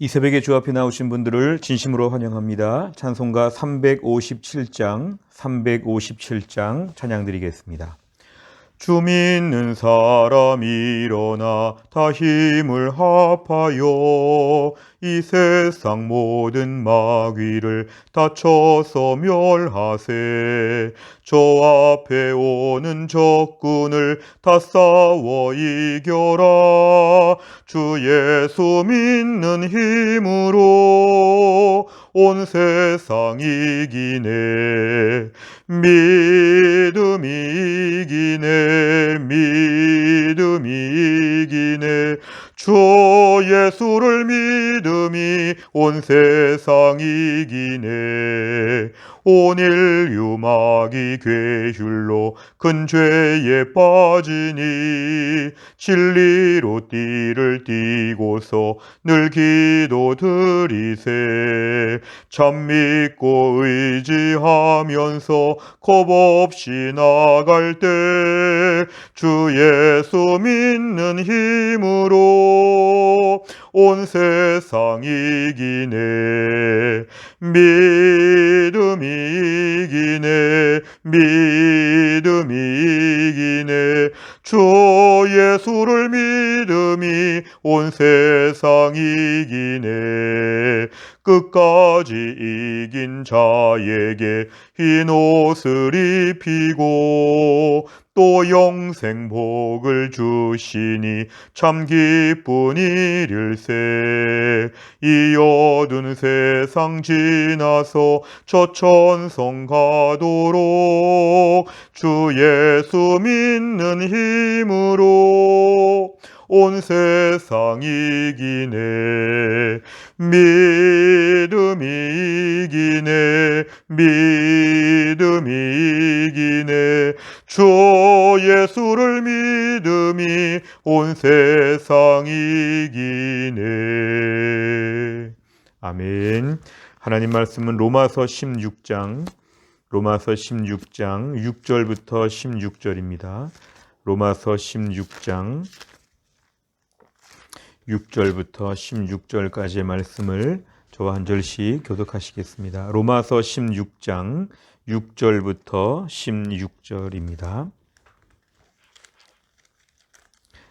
이 새벽에 주 앞에 나오신 분들을 진심으로 환영합니다. 찬송가 357장 찬양 드리겠습니다. 주 믿는 사람 일어나 다 힘을 합하여 이 세상 모든 마귀를 다 쳐서 멸하세. 저 앞에 오는 적군을 다 싸워 이겨라. 주 예수 믿는 힘으로 온 세상 이기네. 믿음이 이기네. 믿음이 이기네. 주 예수를 믿음이 온 세상 이기네. 온 인류 마귀 괴휼로 큰 죄에 빠지니 진리로 띠를 띠고서 늘 기도드리세. 참 믿고 의지하면서 겁 없이 나갈 때 주 예수 믿는 힘으로 온 세상 이기네. 믿음이 이기네. 믿음이 이기네. 주 예수를 믿음이 온 세상 이기네. 끝까지 이긴 자에게 흰 옷을 입히고 또 영생 복을 주시니 참 기쁜 일일세. 이 어두운 세상 지나서 저 천성 가도록 주 예수 믿는 힘으로 온 세상 이기네. 믿음이 이기네. 믿음이 이기네. 주 예수를 믿음이 온 세상 이기네. 아멘. 하나님 말씀은 로마서 16장 6절부터 16절입니다. 로마서 16장 6절부터 16절까지의 말씀을 저와 한 절씩 교독하시겠습니다. 로마서 16장 6절부터 16절입니다.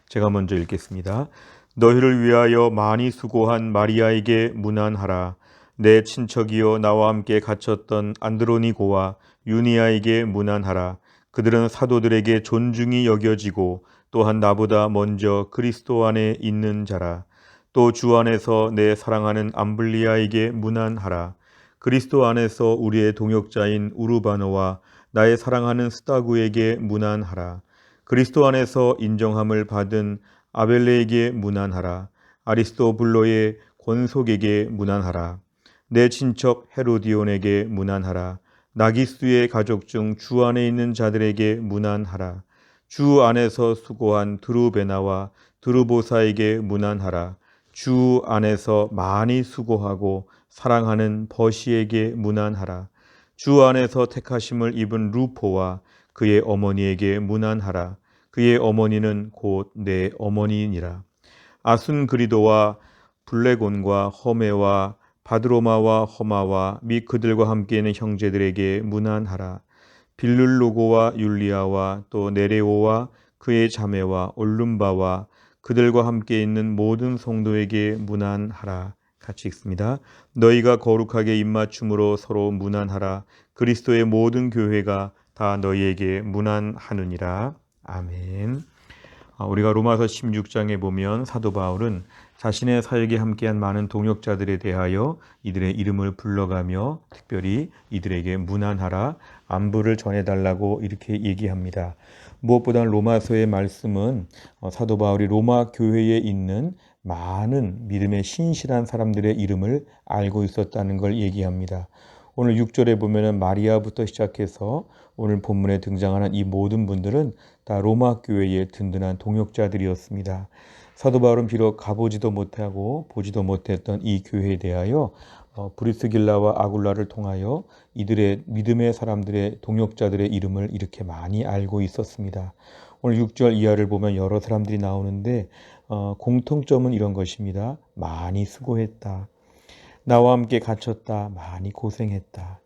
제가 먼저 읽겠습니다. 너희를 위하여 많이 수고한 마리아에게 문안하라. 내 친척이요 나와 함께 갇혔던 안드로니고와 유니아에게 문안하라. 그들은 사도들에게 존중이 여겨지고 또한 나보다 먼저 그리스도 안에 있는 자라. 또 주 안에서 내 사랑하는 암블리아에게 문안하라. 그리스도 안에서 우리의 동역자인 우르바노와 나의 사랑하는 스타구에게 문안하라. 그리스도 안에서 인정함을 받은 아벨레에게 문안하라. 아리스토블로의 권속에게 문안하라. 내 친척 헤로디온에게 문안하라. 나기스의 가족 중 주 안에 있는 자들에게 문안하라. 주 안에서 수고한 드루베나와 드루보사에게 문안하라. 주 안에서 많이 수고하고 사랑하는 버시에게 문안하라. 주 안에서 택하심을 입은 루포와 그의 어머니에게 문안하라. 그의 어머니는 곧 내 어머니이니라. 아순그리도와 블레곤과 허메와 바드로마와 허마와 및 그들과 함께 있는 형제들에게 문안하라. 빌룰로고와 율리아와 또 네레오와 그의 자매와 올룸바와 그들과 함께 있는 모든 성도에게 문안하라. 같이 읽습니다. 너희가 거룩하게 입맞춤으로 서로 문안하라. 그리스도의 모든 교회가 다 너희에게 문안하느니라. 아멘. 우리가 로마서 16장에 보면 사도 바울은 자신의 사역에 함께한 많은 동역자들에 대하여 이들의 이름을 불러가며 특별히 이들에게 문안하라, 안부를 전해달라고 이렇게 얘기합니다. 무엇보다 로마서의 말씀은 사도 바울이 로마 교회에 있는 많은 믿음의 신실한 사람들의 이름을 알고 있었다는 걸 얘기합니다. 오늘 6절에 보면은 마리아부터 시작해서 오늘 본문에 등장하는 이 모든 분들은 다 로마 교회의 든든한 동역자들이었습니다. 사도 바울은 비록 가보지도 못하고 보지도 못했던 이 교회에 대하여 브리스길라와 아굴라를 통하여 이들의 믿음의 사람들의 동역자들의 이름을 이렇게 많이 알고 있었습니다. 오늘 6절 이하를 보면 여러 사람들이 나오는데 공통점은 이런 것입니다. 많이 수고했다. 나와 함께 갇혔다. 많이 고생했다.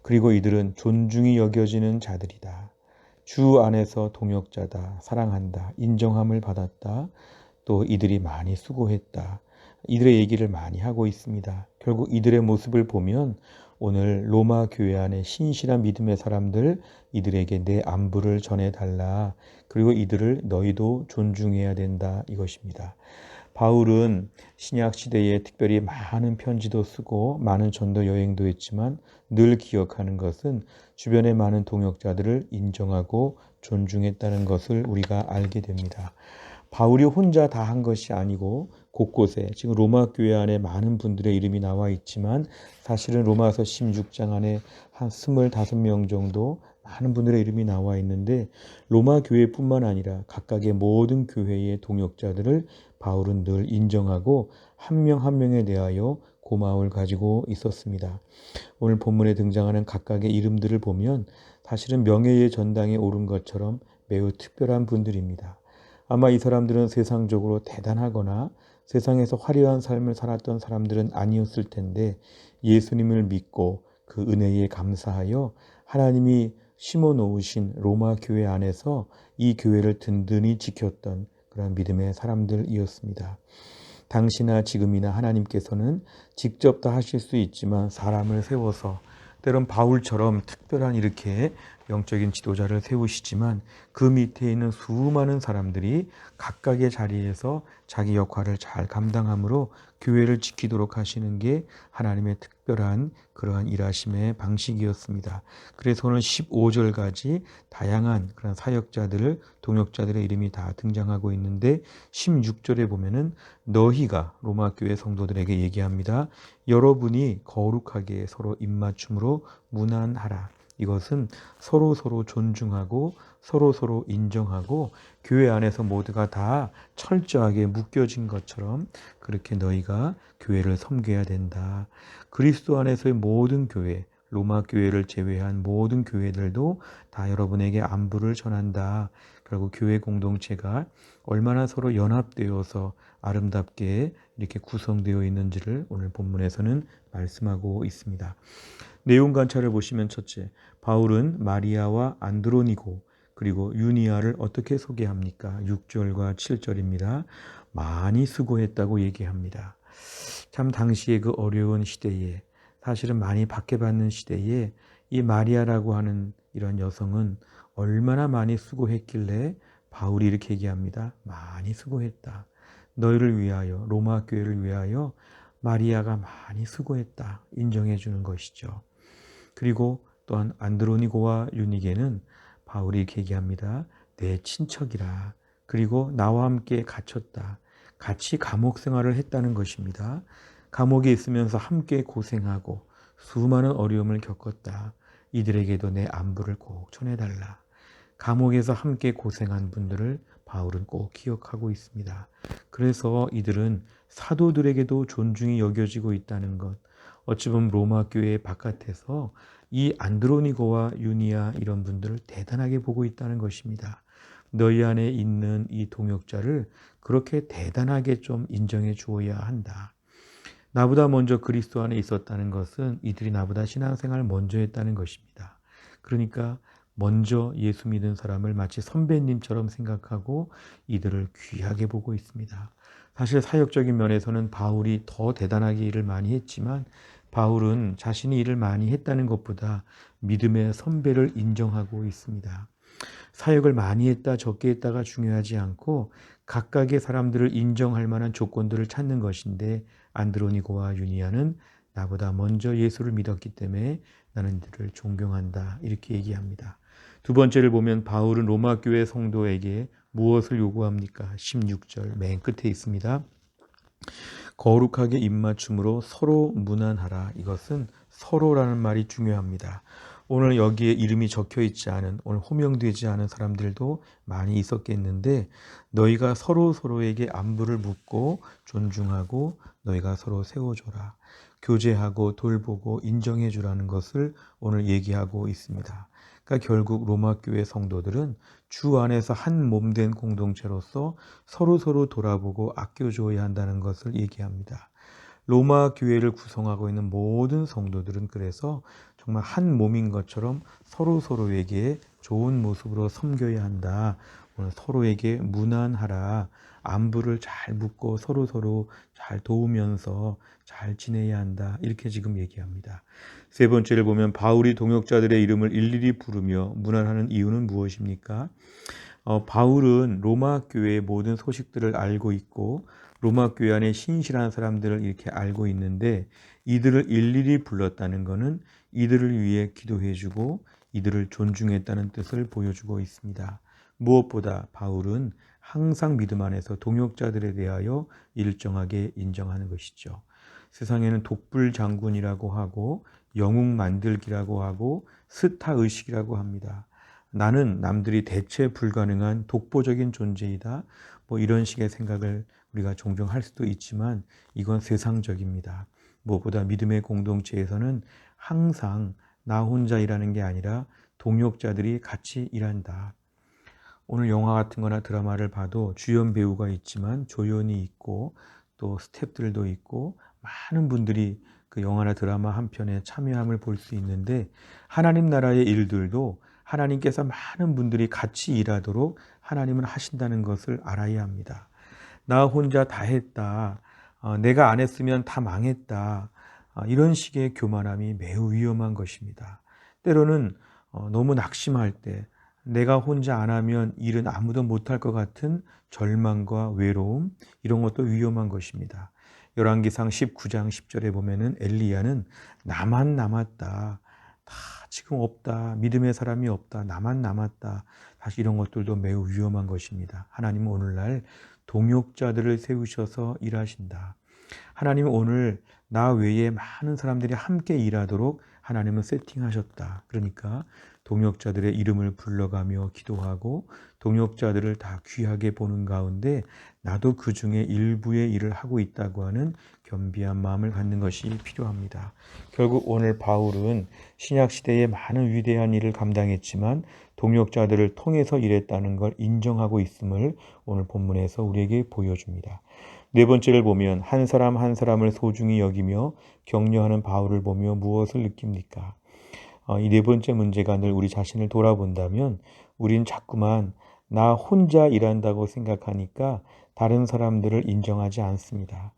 그리고 이들은 존중이 여겨지는 자들이다. 주 안에서 동역자다. 사랑한다. 인정함을 받았다. 또 이들이 많이 수고했다. 이들의 얘기를 많이 하고 있습니다. 결국 이들의 모습을 보면 오늘 로마 교회 안에 신실한 믿음의 사람들, 이들에게 내 안부를 전해달라. 그리고 이들을 너희도 존중해야 된다. 이것입니다. 바울은 신약 시대에 특별히 많은 편지도 쓰고 많은 전도 여행도 했지만 늘 기억하는 것은 주변의 많은 동역자들을 인정하고 존중했다는 것을 우리가 알게 됩니다. 바울이 혼자 다 한 것이 아니고 곳곳에 지금 로마 교회 안에 많은 분들의 이름이 나와 있지만 사실은 로마서 16장 안에 한 25명 정도 많은 분들의 이름이 나와 있는데 로마 교회뿐만 아니라 각각의 모든 교회의 동역자들을 바울은 늘 인정하고 한 명 한 명에 대하여 고마움을 가지고 있었습니다. 오늘 본문에 등장하는 각각의 이름들을 보면 사실은 명예의 전당에 오른 것처럼 매우 특별한 분들입니다. 아마 이 사람들은 세상적으로 대단하거나 세상에서 화려한 삶을 살았던 사람들은 아니었을 텐데 예수님을 믿고 그 은혜에 감사하여 하나님이 심어 놓으신 로마 교회 안에서 이 교회를 든든히 지켰던 그런 믿음의 사람들이었습니다. 당시나 지금이나 하나님께서는 직접 다 하실 수 있지만 사람을 세워서 때론 바울처럼 특별한 이렇게 영적인 지도자를 세우시지만 그 밑에 있는 수많은 사람들이 각각의 자리에서 자기 역할을 잘 감당함으로 교회를 지키도록 하시는 게 하나님의 특별한 그러한 일하심의 방식이었습니다. 그래서 오늘 15절까지 다양한 그런 사역자들을 동역자들의 이름이 다 등장하고 있는데 16절에 보면은 너희가 로마 교회 성도들에게 얘기합니다. 여러분이 거룩하게 서로 입맞춤으로 문안하라. 이것은 서로 존중하고 서로 인정하고 교회 안에서 모두가 다 철저하게 묶여진 것처럼 그렇게 너희가 교회를 섬겨야 된다. 그리스도 안에서의 모든 교회, 로마 교회를 제외한 모든 교회들도 다 여러분에게 안부를 전한다. 결국 교회 공동체가 얼마나 서로 연합되어서 아름답게 이렇게 구성되어 있는지를 오늘 본문에서는 말씀하고 있습니다. 내용 관찰을 보시면 첫째, 바울은 마리아와 안드로니고 그리고 유니아를 어떻게 소개합니까? 6절과 7절입니다. 많이 수고했다고 얘기합니다. 참 당시의 그 어려운 시대에 사실은 많이 박해받는 시대에 이 마리아라고 하는 이런 여성은 얼마나 많이 수고했길래 바울이 이렇게 얘기합니다. 많이 수고했다. 너희를 위하여 로마 교회를 위하여 마리아가 많이 수고했다. 인정해 주는 것이죠. 그리고 또한 안드로니고와 유니게는 바울이 이렇게 얘기합니다. 내 친척이라. 그리고 나와 함께 갇혔다. 같이 감옥 생활을 했다는 것입니다. 감옥에 있으면서 함께 고생하고 수많은 어려움을 겪었다. 이들에게도 내 안부를 꼭 전해달라. 감옥에서 함께 고생한 분들을 바울은 꼭 기억하고 있습니다. 그래서 이들은 사도들에게도 존중이 여겨지고 있다는 것. 어찌 보면 로마 교회 바깥에서 이 안드로니고와 유니아 이런 분들을 대단하게 보고 있다는 것입니다. 너희 안에 있는 이 동역자를 그렇게 대단하게 좀 인정해 주어야 한다. 나보다 먼저 그리스도 안에 있었다는 것은 이들이 나보다 신앙생활을 먼저 했다는 것입니다. 그러니까 먼저 예수 믿은 사람을 마치 선배님처럼 생각하고 이들을 귀하게 보고 있습니다. 사실 사역적인 면에서는 바울이 더 대단하게 일을 많이 했지만 바울은 자신이 일을 많이 했다는 것보다 믿음의 선배를 인정하고 있습니다. 사역을 많이 했다 적게 했다가 중요하지 않고 각각의 사람들을 인정할 만한 조건들을 찾는 것인데 안드로니고와 유니아는 나보다 먼저 예수를 믿었기 때문에 나는 이들을 존경한다 이렇게 얘기합니다. 두 번째를 보면 바울은 로마 교회 성도에게 무엇을 요구합니까? 16절 맨 끝에 있습니다. 거룩하게 입맞춤으로 서로 문안하라. 이것은 서로라는 말이 중요합니다. 오늘 여기에 이름이 적혀 있지 않은, 오늘 호명되지 않은 사람들도 많이 있었겠는데 너희가 서로에게 안부를 묻고 존중하고 너희가 서로 세워줘라. 교제하고 돌보고 인정해 주라는 것을 오늘 얘기하고 있습니다. 그러니까 결국 로마 교회 성도들은 주 안에서 한 몸 된 공동체로서 서로서로 돌아보고 아껴줘야 한다는 것을 얘기합니다. 로마 교회를 구성하고 있는 모든 성도들은 그래서 정말 한 몸인 것처럼 서로서로에게 좋은 모습으로 섬겨야 한다. 오늘 서로에게 무난하라. 안부를 잘 묻고 서로서로 잘 도우면서 잘 지내야 한다. 이렇게 지금 얘기합니다. 세 번째를 보면 바울이 동역자들의 이름을 일일이 부르며 문안하는 이유는 무엇입니까? 바울은 로마 교회의 모든 소식들을 알고 있고 로마 교회 안에 신실한 사람들을 이렇게 알고 있는데 이들을 일일이 불렀다는 것은 이들을 위해 기도해주고 이들을 존중했다는 뜻을 보여주고 있습니다. 무엇보다 바울은 항상 믿음 안에서 동역자들에 대하여 일정하게 인정하는 것이죠. 세상에는 독불 장군이라고 하고 영웅 만들기라고 하고 스타 의식이라고 합니다. 나는 남들이 대체 불가능한 독보적인 존재이다. 이런 식의 생각을 우리가 종종 할 수도 있지만 이건 세상적입니다. 무엇보다 믿음의 공동체에서는 항상 나 혼자 일하는 게 아니라 동역자들이 같이 일한다. 오늘 영화 같은 거나 드라마를 봐도 주연 배우가 있지만 조연이 있고 또 스태프들도 있고 많은 분들이 그 영화나 드라마 한 편에 참여함을 볼 수 있는데 하나님 나라의 일들도 하나님께서 많은 분들이 같이 일하도록 하나님은 하신다는 것을 알아야 합니다. 나 혼자 다 했다. 내가 안 했으면 다 망했다. 이런 식의 교만함이 매우 위험한 것입니다. 때로는 너무 낙심할 때 내가 혼자 안 하면 일은 아무도 못할 것 같은 절망과 외로움 이런 것도 위험한 것입니다. 열왕기상 19장 10절에 보면은 엘리야는 나만 남았다. 다 지금 없다. 믿음의 사람이 없다. 나만 남았다. 사실 이런 것들도 매우 위험한 것입니다. 하나님은 오늘날 동역자들을 세우셔서 일하신다. 하나님은 오늘 나 외에 많은 사람들이 함께 일하도록 하나님은 세팅하셨다. 그러니까 동역자들의 이름을 불러가며 기도하고 동역자들을 다 귀하게 보는 가운데 나도 그 중에 일부의 일을 하고 있다고 하는 겸비한 마음을 갖는 것이 필요합니다. 결국 오늘 바울은 신약시대에 많은 위대한 일을 감당했지만 동역자들을 통해서 일했다는 걸 인정하고 있음을 오늘 본문에서 우리에게 보여줍니다. 네 번째를 보면 한 사람 한 사람을 소중히 여기며 격려하는 바울을 보며 무엇을 느낍니까? 이 네 번째 문제가 늘 우리 자신을 돌아본다면 우린 자꾸만 나 혼자 일한다고 생각하니까 다른 사람들을 인정하지 않습니다.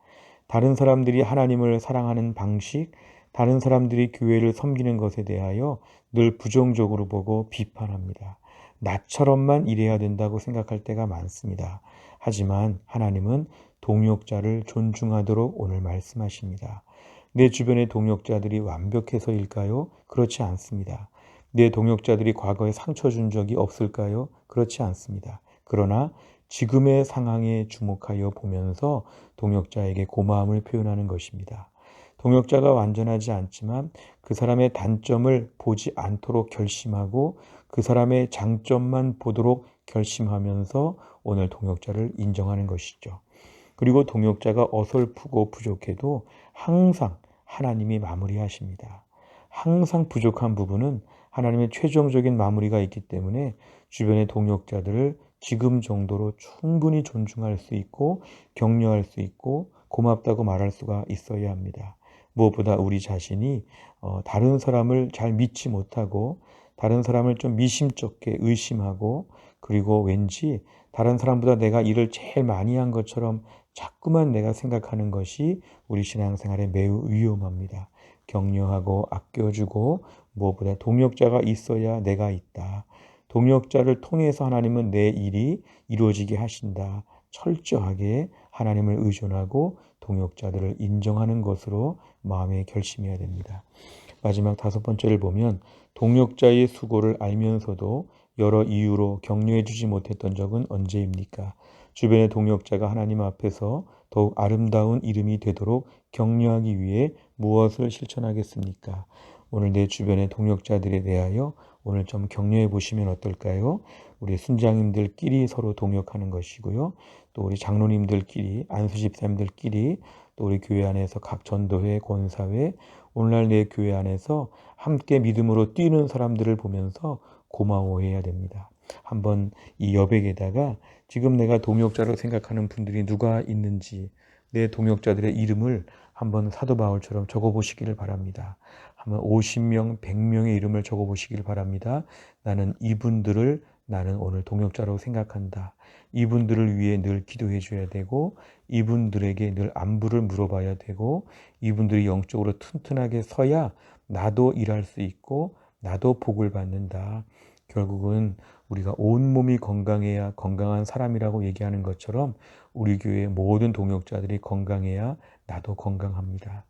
다른 사람들이 하나님을 사랑하는 방식, 다른 사람들이 교회를 섬기는 것에 대하여 늘 부정적으로 보고 비판합니다. 나처럼만 일해야 된다고 생각할 때가 많습니다. 하지만 하나님은 동역자를 존중하도록 오늘 말씀하십니다. 내 주변의 동역자들이 완벽해서일까요? 그렇지 않습니다. 내 동역자들이 과거에 상처 준 적이 없을까요? 그렇지 않습니다. 그러나 지금의 상황에 주목하여 보면서 동역자에게 고마움을 표현하는 것입니다. 동역자가 완전하지 않지만 그 사람의 단점을 보지 않도록 결심하고 그 사람의 장점만 보도록 결심하면서 오늘 동역자를 인정하는 것이죠. 그리고 동역자가 어설프고 부족해도 항상 하나님이 마무리하십니다. 항상 부족한 부분은 하나님의 최종적인 마무리가 있기 때문에 주변의 동역자들을 지금 정도로 충분히 존중할 수 있고 격려할 수 있고 고맙다고 말할 수가 있어야 합니다. 무엇보다 우리 자신이 다른 사람을 잘 믿지 못하고 다른 사람을 좀 미심쩍게 의심하고 그리고 왠지 다른 사람보다 내가 일을 제일 많이 한 것처럼 자꾸만 내가 생각하는 것이 우리 신앙생활에 매우 위험합니다. 격려하고 아껴주고 무엇보다 동역자가 있어야 내가 있다. 동역자를 통해서 하나님은 내 일이 이루어지게 하신다. 철저하게 하나님을 의존하고 동역자들을 인정하는 것으로 마음에 결심해야 됩니다. 마지막 다섯 번째를 보면 동역자의 수고를 알면서도 여러 이유로 격려해 주지 못했던 적은 언제입니까? 주변의 동역자가 하나님 앞에서 더욱 아름다운 이름이 되도록 격려하기 위해 무엇을 실천하겠습니까? 오늘 내 주변의 동역자들에 대하여 오늘 좀 격려해 보시면 어떨까요? 우리 순장님들끼리 서로 동역하는 것이고요. 또 우리 장로님들끼리, 안수집사님들끼리, 또 우리 교회 안에서 각 전도회, 권사회, 오늘날 내 교회 안에서 함께 믿음으로 뛰는 사람들을 보면서 고마워해야 됩니다. 한번 이 여백에다가 지금 내가 동역자로 생각하는 분들이 누가 있는지 내 동역자들의 이름을 한번 사도 바울처럼 적어보시기를 바랍니다. 한번 50명, 100명의 이름을 적어보시기를 바랍니다. 나는 오늘 동역자로 생각한다. 이분들을 위해 늘 기도해 줘야 되고 이분들에게 늘 안부를 물어봐야 되고 이분들이 영적으로 튼튼하게 서야 나도 일할 수 있고 나도 복을 받는다. 결국은 우리가 온몸이 건강해야 건강한 사람이라고 얘기하는 것처럼 우리 교회의 모든 동역자들이 건강해야 나도 건강합니다.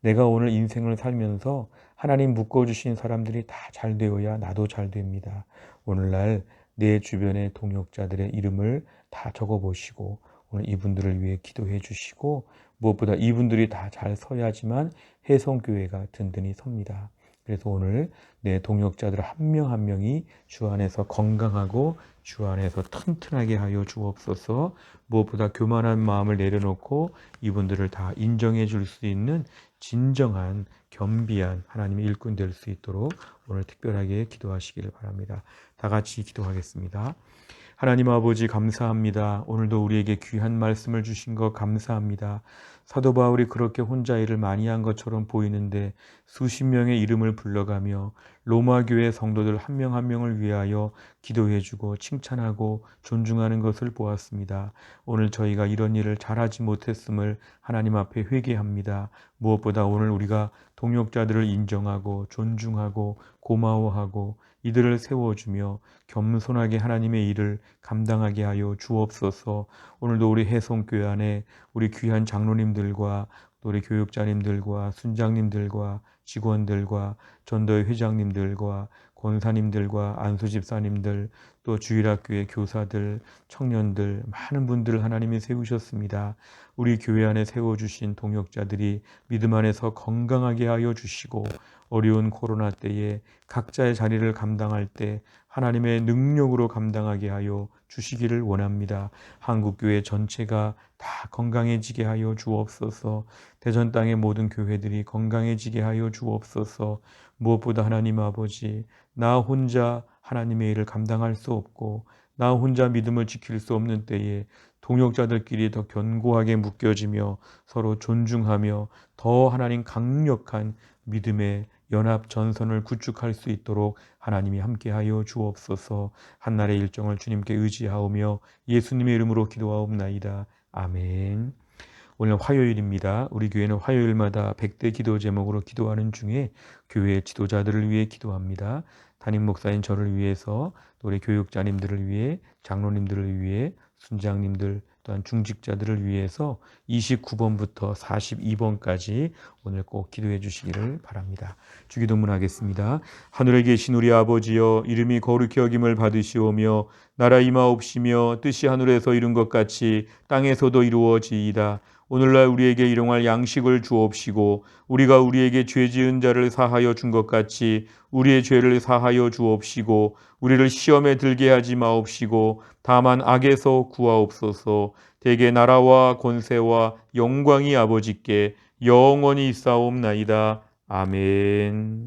내가 오늘 인생을 살면서 하나님 묶어주신 사람들이 다 잘 되어야 나도 잘 됩니다. 오늘날 내 주변의 동역자들의 이름을 다 적어보시고 오늘 이분들을 위해 기도해 주시고 무엇보다 이분들이 다 잘 서야지만 해성교회가 든든히 섭니다. 그래서 오늘 내 동역자들 한 명 한 명이 주 안에서 건강하고 주 안에서 튼튼하게 하여 주옵소서. 무엇보다 교만한 마음을 내려놓고 이분들을 다 인정해 줄 수 있는 진정한 겸비한 하나님의 일꾼 될 수 있도록 오늘 특별하게 기도하시기를 바랍니다. 다 같이 기도하겠습니다. 하나님 아버지 감사합니다. 오늘도 우리에게 귀한 말씀을 주신 것 감사합니다. 사도 바울이 그렇게 혼자 일을 많이 한 것처럼 보이는데 수십 명의 이름을 불러가며 로마 교회 성도들 한 명 한 명을 위하여 기도해주고 칭찬하고 존중하는 것을 보았습니다. 오늘 저희가 이런 일을 잘하지 못했음을 하나님 앞에 회개합니다. 무엇보다 오늘 우리가 동역자들을 인정하고 존중하고 고마워하고 이들을 세워주며 겸손하게 하나님의 일을 감당하게 하여 주옵소서. 오늘도 우리 해성교회 안에 우리 귀한 장로님들과 우리 교육자님들과 순장님들과 직원들과 전도회 회장님들과 권사님들과 안수집사님들 또 주일학교의 교사들, 청년들 많은 분들을 하나님이 세우셨습니다. 우리 교회 안에 세워주신 동역자들이 믿음 안에서 건강하게 하여 주시고 어려운 코로나 때에 각자의 자리를 감당할 때 하나님의 능력으로 감당하게 하여 주시기를 원합니다. 한국교회 전체가 다 건강해지게 하여 주옵소서. 대전 땅의 모든 교회들이 건강해지게 하여 주옵소서. 무엇보다 하나님 아버지, 나 혼자 하나님의 일을 감당할 수 없고 나 혼자 믿음을 지킬 수 없는 때에 동역자들끼리 더 견고하게 묶여지며 서로 존중하며 더 하나님 강력한 믿음의 연합 전선을 구축할 수 있도록 하나님이 함께하여 주옵소서. 한날의 일정을 주님께 의지하오며 예수님의 이름으로 기도하옵나이다. 아멘. 오늘 화요일입니다. 우리 교회는 화요일마다 100대 기도 제목으로 기도하는 중에 교회 지도자들을 위해 기도합니다. 담임 목사인 저를 위해서 또 우리 교육자님들을 위해 장로님들을 위해 순장님들 또한 중직자들을 위해서 29번부터 42번까지 오늘 꼭 기도해 주시기를 바랍니다. 주기도문 하겠습니다. 하늘에 계신 우리 아버지여 이름이 거룩히 여김을 받으시오며 나라 임하옵시며 뜻이 하늘에서 이룬 것 같이 땅에서도 이루어지이다. 오늘날 우리에게 일용할 양식을 주옵시고 우리가 우리에게 죄 지은 자를 사하여 준 것 같이 우리의 죄를 사하여 주옵시고 우리를 시험에 들게 하지 마옵시고 다만 악에서 구하옵소서. 대개 나라와 권세와 영광이 아버지께 영원히 있사옵나이다. 아멘.